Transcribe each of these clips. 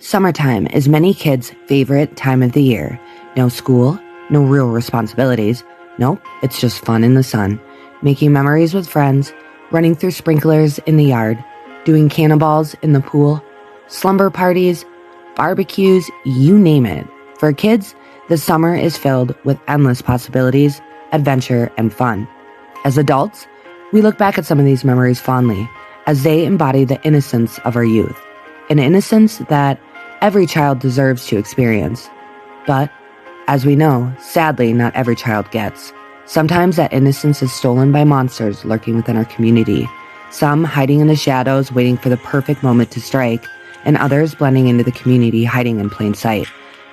Summertime is many kids' favorite time of the year. No school, no real responsibilities. Nope, it's just fun in the sun, making memories with friends, running through sprinklers in the yard, doing cannonballs in the pool, slumber parties, barbecues, you name it. For kids, the summer is filled with endless possibilities, adventure, and fun. As adults, we look back at some of these memories fondly, as they embody the innocence of our youth, an innocence that every child deserves to experience. But, as we know, sadly, not every child gets. Sometimes that innocence is stolen by monsters lurking within our community, some hiding in the shadows waiting for the perfect moment to strike, and others blending into the community hiding in plain sight.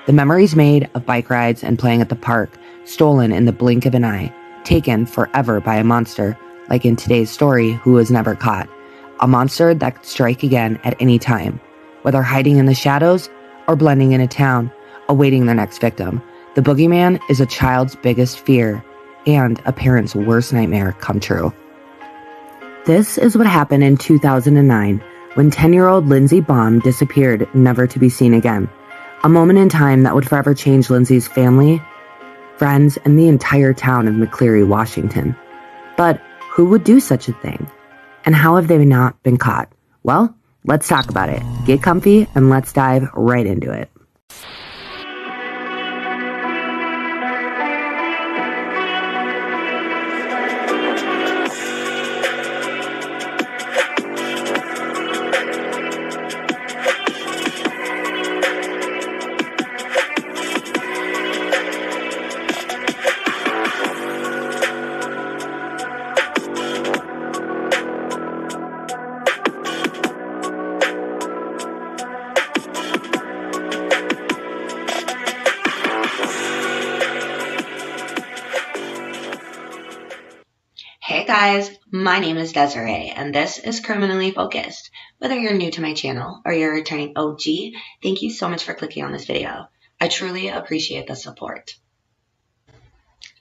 The memories made of bike rides and playing at the park, stolen in the blink of an eye, taken forever by a monster, like in today's story, who was never caught. A monster that could strike again at any time, whether hiding in the shadows or blending in a town, awaiting their next victim. The boogeyman is a child's biggest fear and a parent's worst nightmare come true. This is what happened in 2009 when 10-year-old Lindsey Baum disappeared, never to be seen again. A moment in time that would forever change Lindsey's family, friends, and the entire town of McCleary, Washington. But who would do such a thing? And how have they not been caught? Well, let's talk about it. Get comfy and let's dive right into it. Hey guys, my name is Desiree and this is Criminally Focused. Whether you're new to my channel or you're a returning OG, thank you so much for clicking on this video. I truly appreciate the support.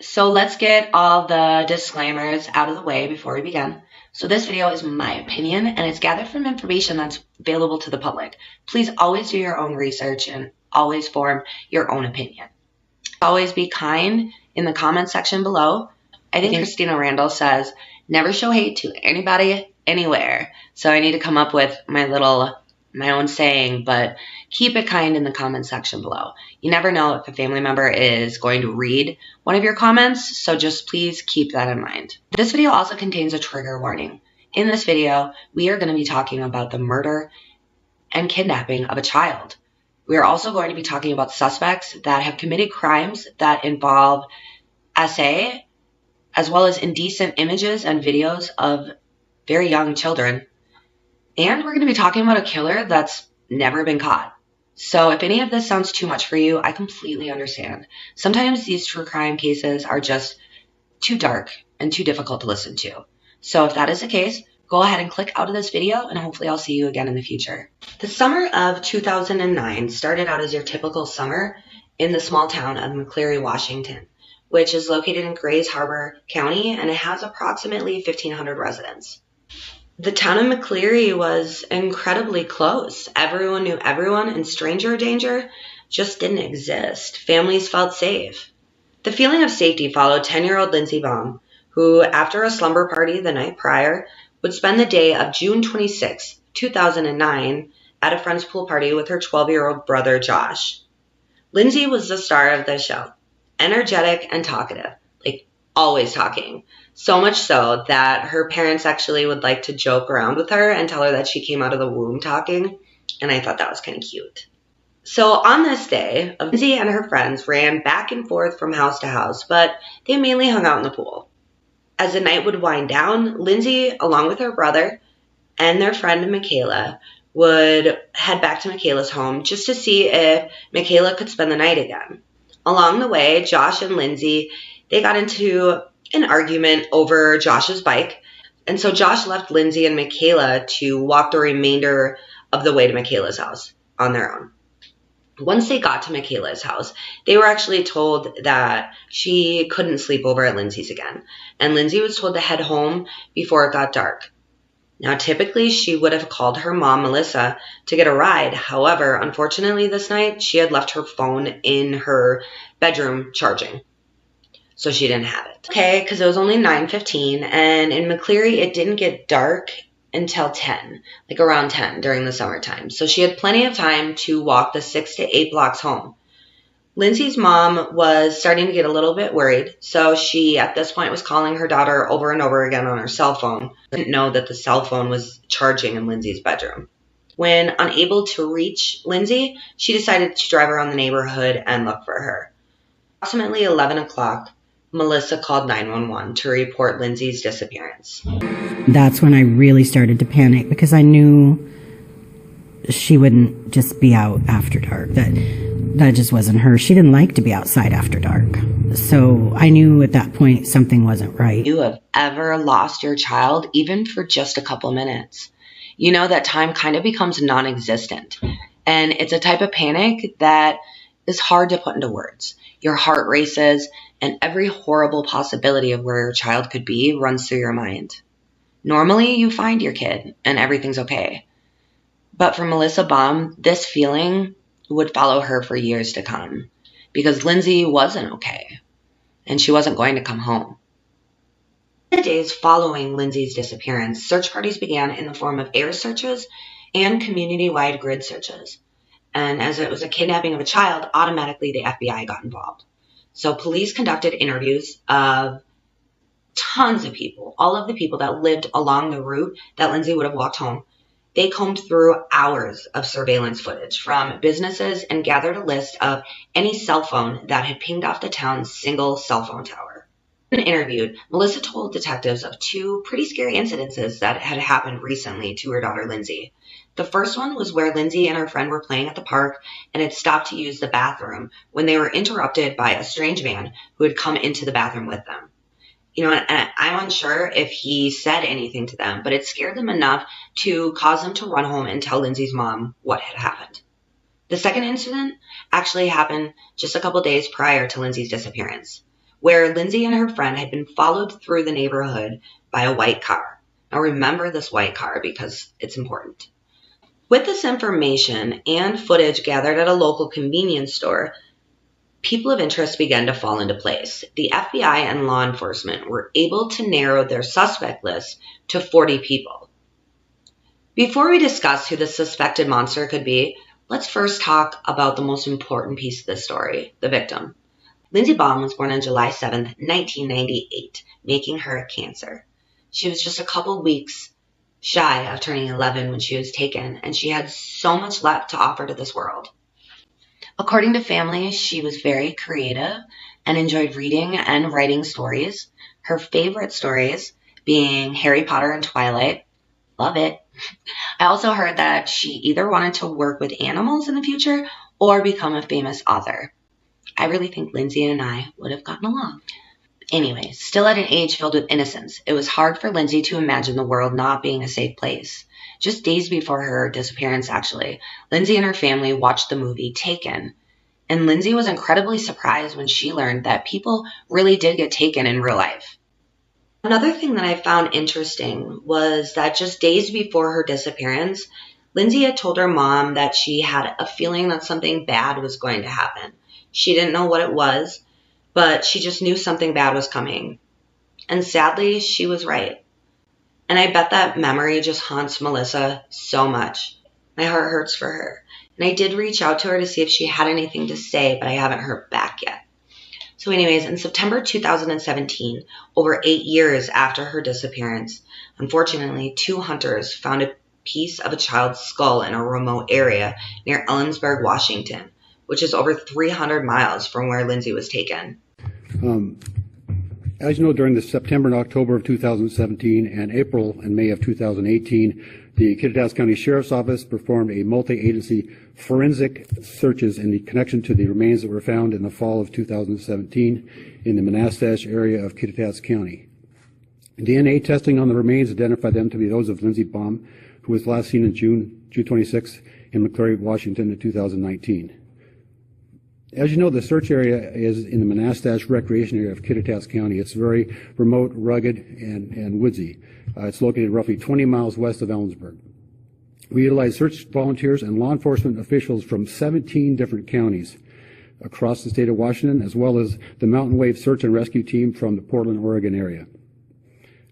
So let's get all the disclaimers out of the way before we begin. So this video is my opinion and it's gathered from information that's available to the public. Please always do your own research and always form your own opinion. Always be kind in the comment section below. I think Christina Randall says, never show hate to anybody, anywhere. So I need to come up with my own saying, but keep it kind in the comment section below. You never know if a family member is going to read one of your comments, so just please keep that in mind. This video also contains a trigger warning. In this video, we are going to be talking about the murder and kidnapping of a child. We are also going to be talking about suspects that have committed crimes that involve SA, as well as indecent images and videos of very young children. And we're going to be talking about a killer that's never been caught. So if any of this sounds too much for you, I completely understand. Sometimes these true crime cases are just too dark and too difficult to listen to. So if that is the case, go ahead and click out of this video and hopefully I'll see you again in the future. The summer of 2009 started out as your typical summer in the small town of McCleary, Washington, which is located in Grays Harbor County, and it has approximately 1,500 residents. The town of McCleary was incredibly close. Everyone knew everyone, and stranger danger just didn't exist. Families felt safe. The feeling of safety followed 10-year-old Lindsey Baum, who, after a slumber party the night prior, would spend the day of June 26, 2009, at a friend's pool party with her 12-year-old brother, Josh. Lindsey was the star of the show. Energetic and talkative, like always talking. So much so that her parents actually would like to joke around with her and tell her that she came out of the womb talking. And I thought that was kind of cute. So on this day, Lindsey and her friends ran back and forth from house to house, but they mainly hung out in the pool. As the night would wind down, Lindsey, along with her brother and their friend Michaela, would head back to Michaela's home just to see if Michaela could spend the night again. Along the way, Josh and Lindsey, they got into an argument over Josh's bike. And so Josh left Lindsey and Michaela to walk the remainder of the way to Michaela's house on their own. Once they got to Michaela's house, they were actually told that she couldn't sleep over at Lindsey's again. And Lindsey was told to head home before it got dark. Now, typically, she would have called her mom, Melissa, to get a ride. However, unfortunately, this night, she had left her phone in her bedroom charging. So she didn't have it. Okay, because it was only 9:15, and in McCleary, it didn't get dark until 10, like around 10 during the summertime. So she had plenty of time to walk the 6 to 8 blocks home. Lindsey's mom was starting to get a little bit worried, so she, at this point, was calling her daughter over and over again on her cell phone. Didn't know that the cell phone was charging in Lindsey's bedroom. When unable to reach Lindsey, she decided to drive around the neighborhood and look for her. Approximately 11 o'clock, Melissa called 911 to report Lindsey's disappearance. That's when I really started to panic because I knew she wouldn't just be out after dark. That just wasn't her. She didn't like to be outside after dark. So I knew at that point something wasn't right. You have ever lost your child, even for just a couple minutes. You know that time kind of becomes non-existent. And it's a type of panic that is hard to put into words. Your heart races, and every horrible possibility of where your child could be runs through your mind. Normally, you find your kid, and everything's okay. But for Melissa Baum, this feeling would follow her for years to come, because Lindsey wasn't okay, and she wasn't going to come home. In the days following Lindsey's disappearance, search parties began in the form of air searches and community-wide grid searches. And as it was a kidnapping of a child, automatically the FBI got involved. So police conducted interviews of tons of people, all of the people that lived along the route that Lindsey would have walked home. They combed through hours of surveillance footage from businesses and gathered a list of any cell phone that had pinged off the town's single cell phone tower. When interviewed, Melissa told detectives of two pretty scary incidences that had happened recently to her daughter Lindsey. The first one was where Lindsey and her friend were playing at the park and had stopped to use the bathroom when they were interrupted by a strange man who had come into the bathroom with them. And I'm unsure if he said anything to them, but it scared them enough to cause them to run home and tell Lindsey's mom what had happened. The second incident actually happened just a couple days prior to Lindsey's disappearance, where Lindsey and her friend had been followed through the neighborhood by a white car. Now remember this white car because it's important. With this information and footage gathered at a local convenience store, people of interest began to fall into place. The FBI and law enforcement were able to narrow their suspect list to 40 people. Before we discuss who the suspected monster could be, let's first talk about the most important piece of the story, the victim. Lindsey Baum was born on July 7th, 1998, making her a Cancer. She was just a couple weeks shy of turning 11 when she was taken, and she had so much left to offer to this world. According to family, she was very creative and enjoyed reading and writing stories. Her favorite stories being Harry Potter and Twilight. Love it. I also heard that she either wanted to work with animals in the future or become a famous author. I really think Lindsey and I would have gotten along. Anyway, still at an age filled with innocence, it was hard for Lindsey to imagine the world not being a safe place. Just days before her disappearance, actually, Lindsey and her family watched the movie Taken. And Lindsey was incredibly surprised when she learned that people really did get taken in real life. Another thing that I found interesting was that just days before her disappearance, Lindsey had told her mom that she had a feeling that something bad was going to happen. She didn't know what it was, but she just knew something bad was coming. And sadly, she was right. And I bet that memory just haunts Melissa so much. My heart hurts for her. And I did reach out to her to see if she had anything to say, but I haven't heard back yet. So anyways, in September 2017, over 8 years after her disappearance, unfortunately, 2 hunters found a piece of a child's skull in a remote area near Ellensburg, Washington, which is over 300 miles from where Lindsey was taken. As you know, during the September and October of 2017 and April and May of 2018, the Kittitas County Sheriff's Office performed a multi-agency forensic searches in the connection to the remains that were found in the fall of 2017 in the Manassas area of Kittitas County. DNA testing on the remains identified them to be those of Lindsey Baum, who was last seen in June 26 in McCleary, Washington in 2019. As you know, the search area is in the Monastash Recreation Area of Kittitas County. It's very remote, rugged, and woodsy. It's located roughly 20 miles west of Ellensburg. We utilize search volunteers and law enforcement officials from 17 different counties across the state of Washington, as well as the Mountain Wave Search and Rescue Team from the Portland, Oregon area.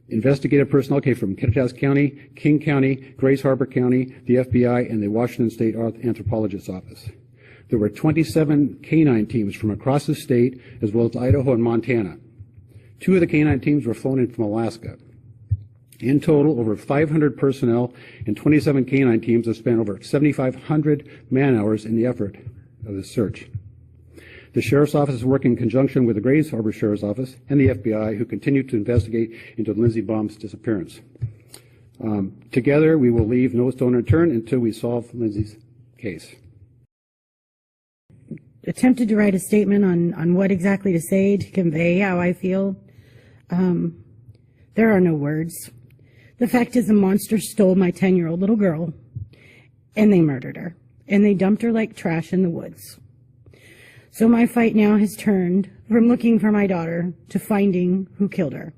Investigative personnel came from Kittitas County, King County, Grace Harbor County, the FBI, and the Washington State Anthropologist's Office. There were 27 canine teams from across the state, as well as Idaho and Montana. 2 of the canine teams were flown in from Alaska. In total, over 500 personnel and 27 canine teams have spent over 7,500 man-hours in the effort of this search. The Sheriff's Office is working in conjunction with the Grace Harbor Sheriff's Office and the FBI, who continue to investigate into Lindsey Baum's disappearance. Together, we will leave no stone unturned until we solve Lindsey's case. Attempted to write a statement on what exactly to say to convey how I feel. There are no words. The fact is, a monster stole my 10-year-old little girl, and they murdered her, and they dumped her like trash in the woods. So my fight now has turned from looking for my daughter to finding who killed her.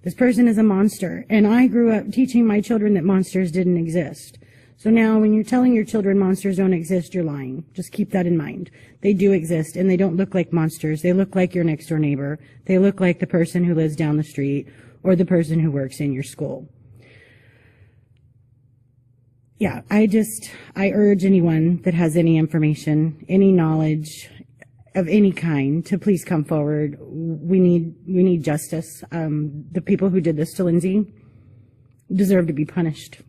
This person is a monster, and I grew up teaching my children that monsters didn't exist. So now when you're telling your children monsters don't exist, you're lying. Just keep that in mind. They do exist, and they don't look like monsters. They look like your next door neighbor. They look like the person who lives down the street or the person who works in your school. Yeah, I urge anyone that has any information, any knowledge of any kind to please come forward. We need justice. The people who did this to Lindsey deserve to be punished.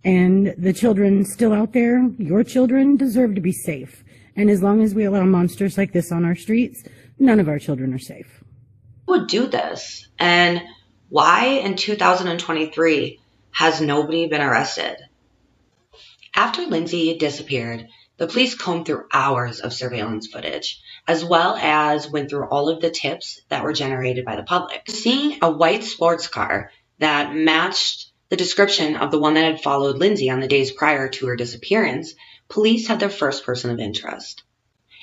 And the children still out there, your children, deserve to be safe. And as long as we allow monsters like this on our streets, none of our children are safe. Who would do this? And why in 2023 has nobody been arrested? After Lindsey disappeared, the police combed through hours of surveillance footage, as well as went through all of the tips that were generated by the public. Seeing a white sports car that matched the description of the one that had followed Lindsey on the days prior to her disappearance, police had their first person of interest.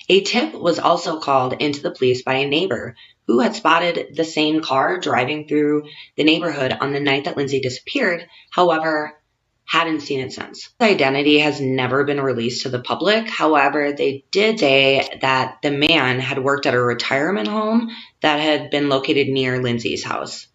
A tip was also called into the police by a neighbor who had spotted the same car driving through the neighborhood on the night that Lindsey disappeared, however, hadn't seen it since. His identity has never been released to the public. However, they did say that the man had worked at a retirement home that had been located near Lindsey's house.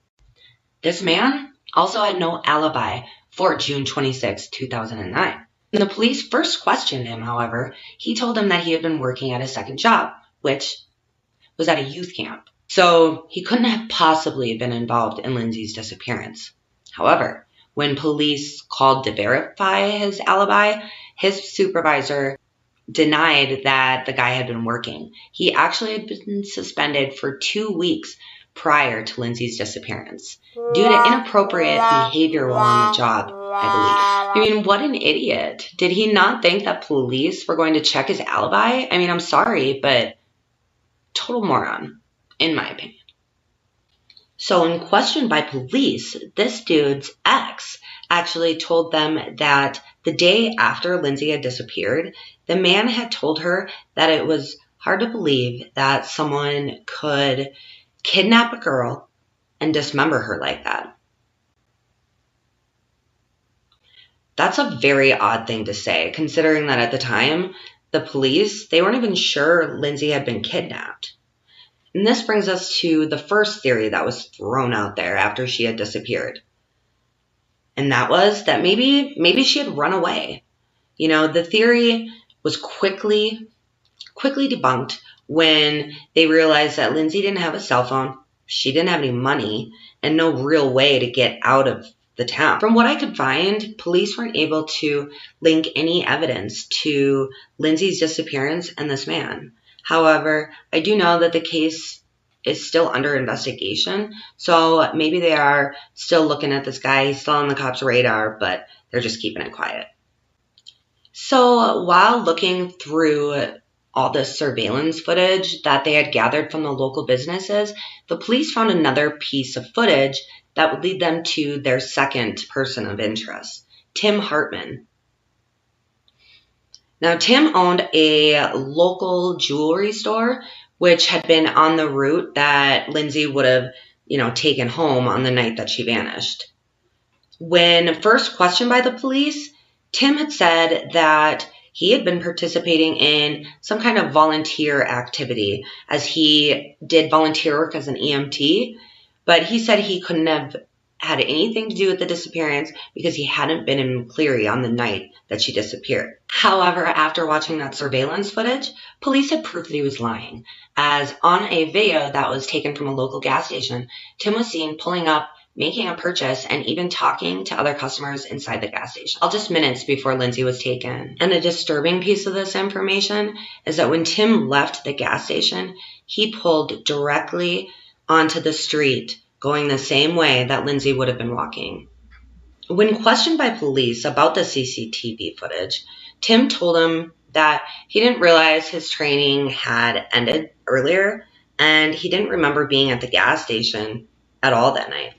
This man also had no alibi for June 26, 2009. When the police first questioned him, however, he told them that he had been working at a second job, which was at a youth camp. So he couldn't have possibly been involved in Lindsey's disappearance. However, when police called to verify his alibi, his supervisor denied that the guy had been working. He actually had been suspended for 2 weeks prior to Lindsey's disappearance due to inappropriate behavior while on the job, I believe. I mean, what an idiot. Did he not think that police were going to check his alibi? I mean, I'm sorry, but total moron, in my opinion. So when questioned by police, this dude's ex actually told them that the day after Lindsey had disappeared, the man had told her that it was hard to believe that someone could kidnap a girl and dismember her like that. That's a very odd thing to say, considering that at the time, the police, they weren't even sure Lindsey had been kidnapped. And this brings us to the first theory that was thrown out there after she had disappeared. And that was that maybe she had run away. You know, the theory was quickly debunked when they realized that Lindsey didn't have a cell phone, she didn't have any money, and no real way to get out of the town. From what I could find, police weren't able to link any evidence to Lindsey's disappearance and this man. However, I do know that the case is still under investigation, so maybe they are still looking at this guy. He's still on the cops' radar, but they're just keeping it quiet. So while looking through all this surveillance footage that they had gathered from the local businesses, the police found another piece of footage that would lead them to their second person of interest, Tim Hartman. Now, Tim owned a local jewelry store, which had been on the route that Lindsey would have, taken home on the night that she vanished. When first questioned by the police, Tim had said that he had been participating in some kind of volunteer activity, as he did volunteer work as an EMT, but he said he couldn't have had anything to do with the disappearance because he hadn't been in Cleary on the night that she disappeared. However, after watching that surveillance footage, police had proof that he was lying, as on a video that was taken from a local gas station, Tim was seen pulling up, making a purchase, and even talking to other customers inside the gas station, all just minutes before Lindsey was taken. And the disturbing piece of this information is that when Tim left the gas station, he pulled directly onto the street, going the same way that Lindsey would have been walking. When questioned by police about the CCTV footage, Tim told them that he didn't realize his training had ended earlier, and he didn't remember being at the gas station at all that night.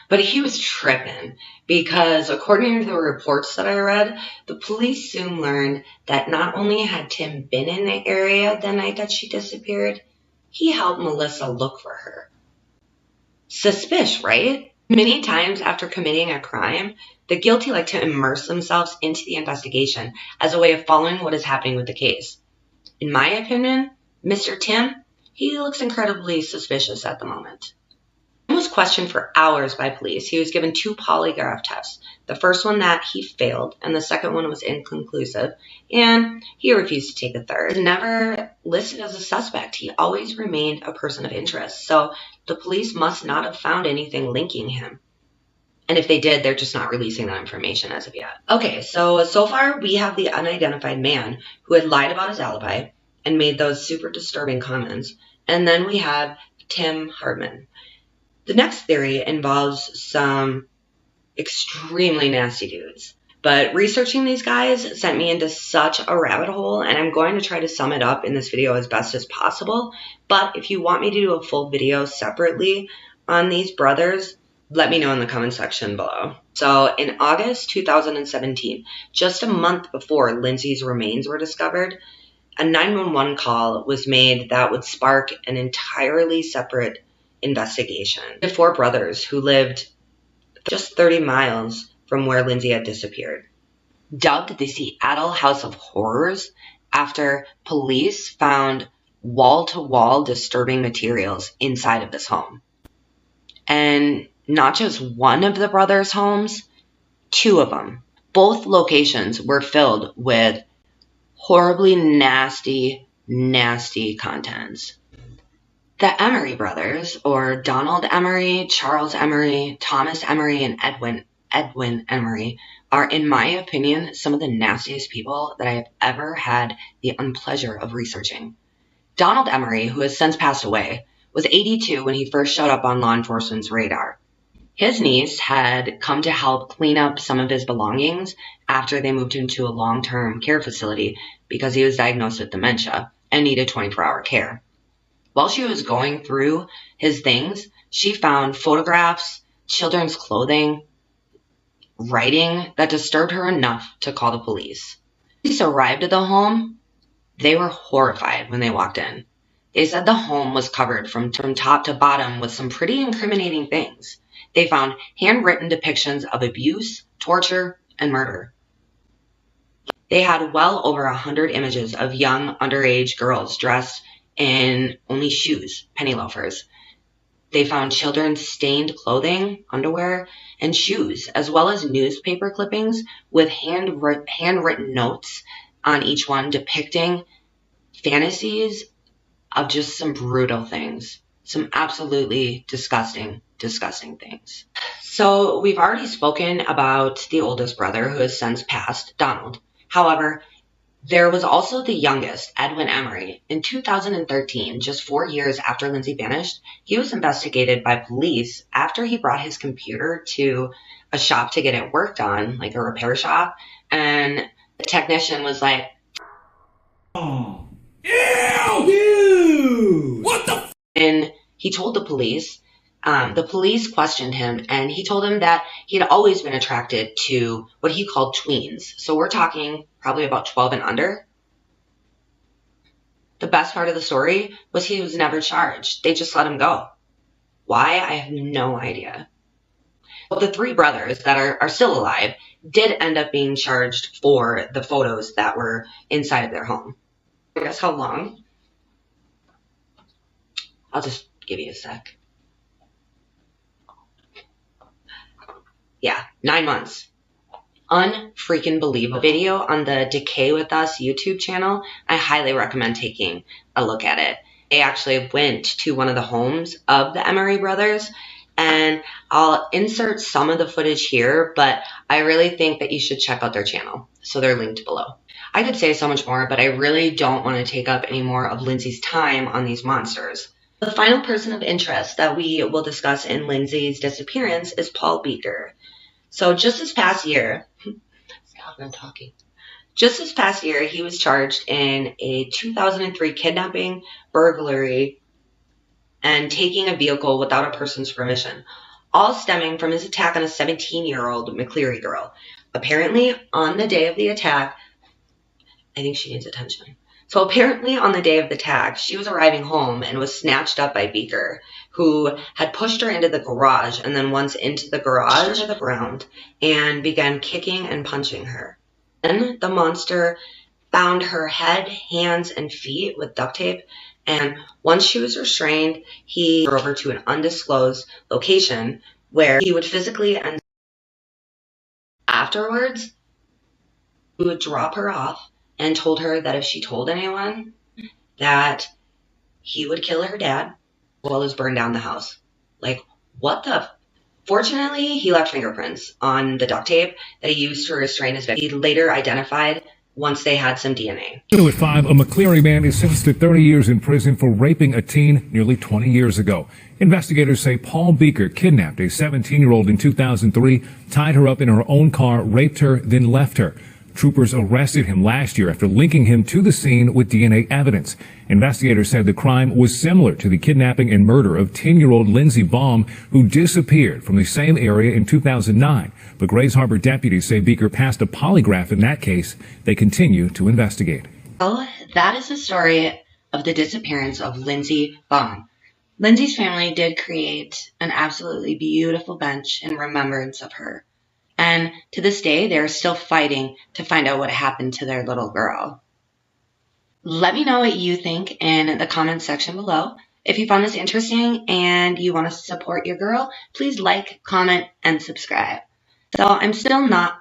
But he was tripping because, according to the reports that I read, the police soon learned that not only had Tim been in the area the night that she disappeared, he helped Melissa look for her. Suspicious, right? Many times after committing a crime, the guilty like to immerse themselves into the investigation as a way of following what is happening with the case. In my opinion, Mr. Tim, he looks incredibly suspicious at the moment. He was questioned for hours by police. He was given 2 polygraph tests. The first one that he failed, and the second one was inconclusive, and he refused to take a third. He was never listed as a suspect. He always remained a person of interest, so the police must not have found anything linking him. And if they did, they're just not releasing that information as of yet. Okay, so far we have the unidentified man who had lied about his alibi and made those super disturbing comments. And then we have Tim Hartman. The next theory involves some extremely nasty dudes. But researching these guys sent me into such a rabbit hole, and I'm going to try to sum it up in this video as best as possible. But if you want me to do a full video separately on these brothers, let me know in the comment section below. So in August 2017, just a month before Lindsey's remains were discovered, a 911 call was made that would spark an entirely separate investigation. The 4 brothers who lived just 30 miles from where Lindsey had disappeared, dubbed the Seattle House of Horrors after police found wall-to-wall disturbing materials inside of this home. And not just one of the brothers' homes, 2 of them. Both locations were filled with horribly nasty, nasty contents. The Emery brothers, or Donald Emery, Charles Emery, Thomas Emery, and Edwin Emery, are, in my opinion, some of the nastiest people that I have ever had the unpleasure of researching. Donald Emery, who has since passed away, was 82 when he first showed up on law enforcement's radar. His niece had come to help clean up some of his belongings after they moved him to a long-term care facility because he was diagnosed with dementia and needed 24-hour care. While she was going through his things, she found photographs, children's clothing, writing that disturbed her enough to call the police. Police arrived at the home. They were horrified when they walked in. They said the home was covered from top to bottom with some pretty incriminating things. They found handwritten depictions of abuse, torture, and murder. They had well over 100 images of young underage girls dressed in only shoes, penny loafers. They found children's stained clothing, underwear, and shoes, as well as newspaper clippings with handwritten notes on each one depicting fantasies of just some brutal things. Some absolutely disgusting, disgusting things. So we've already spoken about the oldest brother who has since passed, Donald. However, there was also the youngest, Edwin Emery. In 2013, just 4 years after Lindsey vanished, he was investigated by police after he brought his computer to a shop to get it worked on, like a repair shop, and the technician was like, "Oh, ew! What the f-?" And he told the police The police questioned him, and he told them that he had always been attracted to what he called tweens. So we're talking probably about 12 and under. The best part of the story was he was never charged. They just let him go. Why? I have no idea. But the three brothers that are still alive did end up being charged for the photos that were inside of their home. Guess how long? I'll just give you a sec. Yeah, 9 months. Unfreaking believable. Video on the Decay with Us YouTube channel. I highly recommend taking a look at it. They actually went to one of the homes of the Emery brothers, and I'll insert some of the footage here, but I really think that you should check out their channel. So they're linked below. I could say so much more, but I really don't want to take up any more of Lindsey's time on these monsters. The final person of interest that we will discuss in Lindsey's disappearance is Paul Beaker. So just this past year, stop, I'm talking. Just this past year, he was charged in a 2003 kidnapping, burglary, and taking a vehicle without a person's permission, all stemming from his attack on a 17-year-old McCleary girl. Apparently, on the day of the attack, I think she needs attention. So apparently on the day of the attack, she was arriving home and was snatched up by Beaker, who had pushed her into the garage and then once into the garage to the ground and began kicking and punching her. Then the monster bound her head, hands, and feet with duct tape, and once she was restrained, he drove her to an undisclosed location where he would physically and afterwards he would drop her off and told her that if she told anyone that he would kill her dad as well as burn down the house. Like, what the? Fortunately, he left fingerprints on the duct tape that he used to restrain his victim. He later identified once they had some DNA. At 5, a McCleary man is sentenced to 30 years in prison for raping a teen nearly 20 years ago. Investigators say Paul Beaker kidnapped a 17-year-old in 2003, tied her up in her own car, raped her, then left her. Troopers arrested him last year after linking him to the scene with DNA evidence. Investigators said the crime was similar to the kidnapping and murder of 10-year-old Lindsey Baum, who disappeared from the same area in 2009. But Grays Harbor deputies say Beaker passed a polygraph in that case. They continue to investigate. Well, that is the story of the disappearance of Lindsey Baum. Lindsey's family did create an absolutely beautiful bench in remembrance of her. And to this day, they're still fighting to find out what happened to their little girl. Let me know what you think in the comments section below. If you found this interesting and you want to support your girl, please like, comment, and subscribe. So I'm still not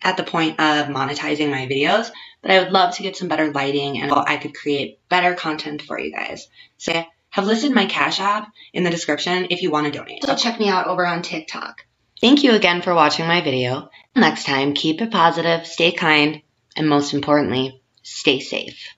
at the point of monetizing my videos, but I would love to get some better lighting and I could create better content for you guys. So I have listed my Cash App in the description if you want to donate. So check me out over on TikTok. Thank you again for watching my video. Next time, keep it positive, stay kind, and most importantly, stay safe.